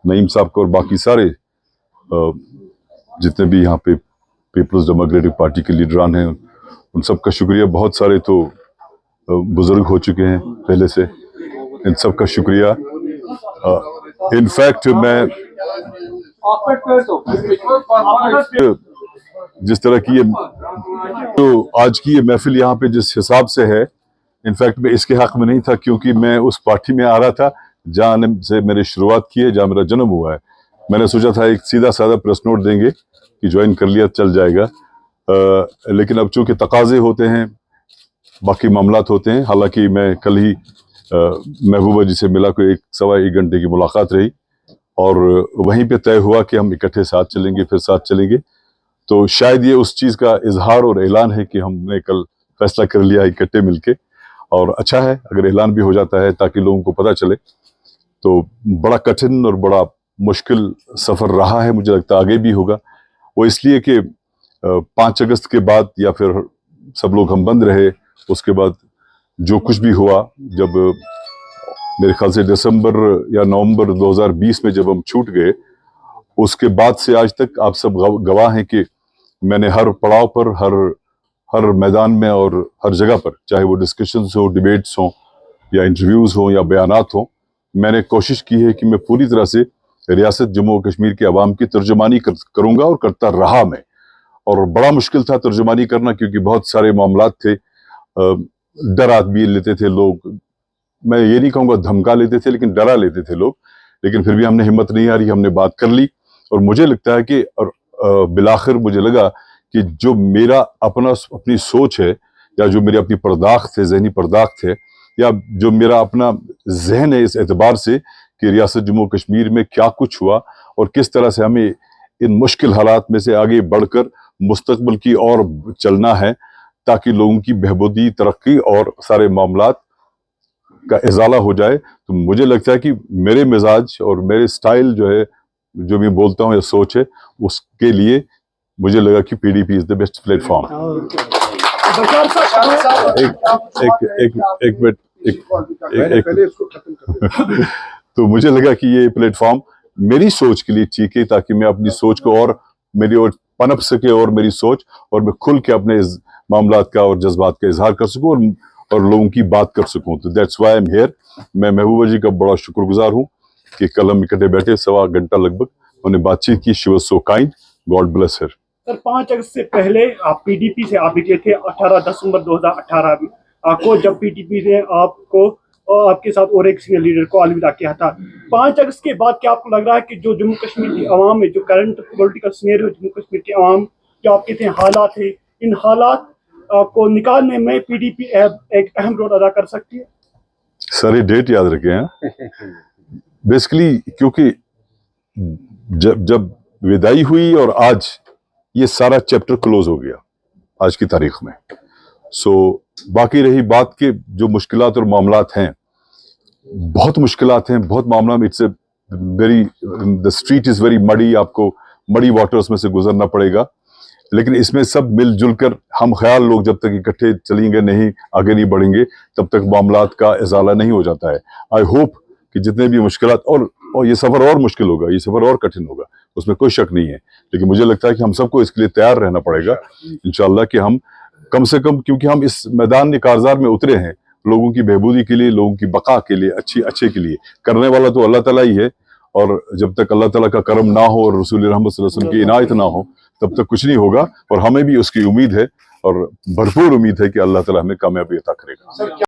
नईम साहब को और बाकी सारे जितने भी यहाँ पे पीपल्स डेमोक्रेटिक पार्टी के लीडरान हैं उन सब का शुक्रिया। बहुत सारे तो बुजुर्ग हो चुके हैं पहले से, इन सब का शुक्रिया। इनफैक्ट मैं जिस तरह की ये तो आज की ये महफिल यहाँ पे जिस हिसाब से है, इनफैक्ट मैं इसके हक में नहीं था, क्योंकि मैं उस पार्टी में आ रहा था जहाँ से मेरी शुरुआत की है, जहाँ मेरा जन्म हुआ है। मैंने सोचा था एक सीधा साधा प्रेस नोट देंगे कि ज्वाइन कर लिया चल जाएगा, लेकिन अब चूंकि तकाजे होते हैं, बाकी मामलात होते हैं। हालांकि मैं कल ही महबूबा जी से मिला, कोई 1-1.25 घंटे की मुलाकात रही और वहीं पे तय हुआ कि हम इकट्ठे साथ चलेंगे, फिर साथ चलेंगे। तो शायद ये उस चीज़ का इजहार और ऐलान है कि हमने कल फैसला कर लिया इकट्ठे मिलके, और अच्छा है अगर ऐलान भी हो जाता है ताकि लोगों को पता चले। तो बड़ा कठिन और बड़ा मुश्किल सफ़र रहा है, मुझे लगता है आगे भी होगा। वो इसलिए कि 5 अगस्त के बाद या फिर सब लोग हम बंद रहे, उसके बाद जो कुछ भी हुआ, जब मेरे ख्याल से दिसंबर या नवंबर 2020 में जब हम छूट गए, उसके बाद से आज तक आप सब गवाह हैं कि मैंने हर पड़ाव पर, हर मैदान में और हर जगह पर, चाहे वो डिस्कशंस हो, डिबेट्स हो या इंटरव्यूज़ हो या बयानात हो, मैंने कोशिश की है कि मैं पूरी तरह से रियासत जम्मू कश्मीर के अवाम की तर्जुमानी करूँगा और करता रहा मैं। और बड़ा मुश्किल था तर्जुमानी करना, क्योंकि बहुत सारे मामलात थे, डर आदमी लेते थे लोग, मैं ये नहीं कहूँगा धमका लेते थे, लेकिन डरा लेते थे लोग। लेकिन फिर भी हमने हिम्मत नहीं हारी, हमने बात कर ली। और मुझे लगता है कि बिलाखिर मुझे लगा कि जो मेरा अपनी सोच है, या जो मेरी अपनी पर्दाख्त है, जहनी पर्दाख्त है, या जो मेरा अपना जहन है इस एतबार से कि रियासत जम्मू कश्मीर में क्या कुछ हुआ और किस तरह से हमें इन मुश्किल हालात में से आगे बढ़कर मुस्तकबिल की ओर चलना है, ताकि लोगों की बहबूदी, तरक्की और सारे मामलात का इजाला हो जाए। तो मुझे लगता है कि मेरे मिजाज और मेरे स्टाइल जो है, जो मैं बोलता हूँ या सोच है, उसके लिए मुझे लगा कि PDP is the best platform. एक मिनट, तो मुझे लगा कि ये प्लेटफॉर्म मेरी सोच के लिए ठीक है, ताकि मैं अपनी सोच को और मेरी ओर पनप सके, और मेरी सोच और मैं खुल के अपने मामलात का और जज्बात का इजहार कर सकूं और लोगों की बात कर सकूं। तो that's why I am here. मैं महबूबा जी का बड़ा शुक्रगुजार हूं कि कल हम इकट्ठे बैठे, 1.25 घंटा लगभग हमने बातचीत की। She was so kind, God bless her. Sir, 5 अगस्त से पहले आप पीडीपी से आप निकले थे 18 दिसंबर 2018 में, आपको जब पीडीपी ने आपको और आपके साथ और एक सीनियर लीडर को अलविदा किया था। 5 अगस्त के बाद क्या आपको लग रहा है कि जो जम्मू कश्मीर की आवाम में, जो current political scenario Jammu Kashmir की आवाम, जो आपके थे हालात है, इन हालात को निकालने में पीडीपी एक अहम रोल अदा कर सकती है? सारी डेट याद रखे हैं बेसिकली, क्योंकि जब विदाई हुई और आज ये सारा चैप्टर क्लोज हो गया आज की तारीख में। सो बाकी रही बात के जो मुश्किलात और मामलात हैं, बहुत मुश्किलात हैं, बहुत मामला में, it's a very, the street is very muddy, आपको मडी वाटर्स में से गुजरना पड़ेगा। लेकिन इसमें सब मिलजुल कर हम ख्याल लोग जब तक इकट्ठे चलेंगे नहीं, आगे नहीं बढ़ेंगे, तब तक मामलात का इजाला नहीं हो जाता है। आई होप कि जितने भी मुश्किलात, और ये सफ़र और मुश्किल होगा, ये सफ़र और कठिन होगा, उसमें कोई शक नहीं है, लेकिन मुझे लगता है कि हम सबको इसके लिए तैयार रहना पड़ेगा इंशाअल्लाह, कि हम कम से कम, क्योंकि हम इस मैदान कारज़ार में उतरे हैं लोगों की बहबूदी के लिए, लोगों की बका के लिए, अच्छे के लिए। करने वाला तो अल्लाह ताला ही है, और जब तक अल्लाह ताला का करम ना हो और रसूल रहमत सल्लल्लाहु अलैहि वसल्लम की इनायत ना हो, तब तक कुछ नहीं होगा। और हमें भी उसकी उम्मीद है, और भरपूर उम्मीद है कि अल्लाह ताला हमें कामयाबी अता करेगा।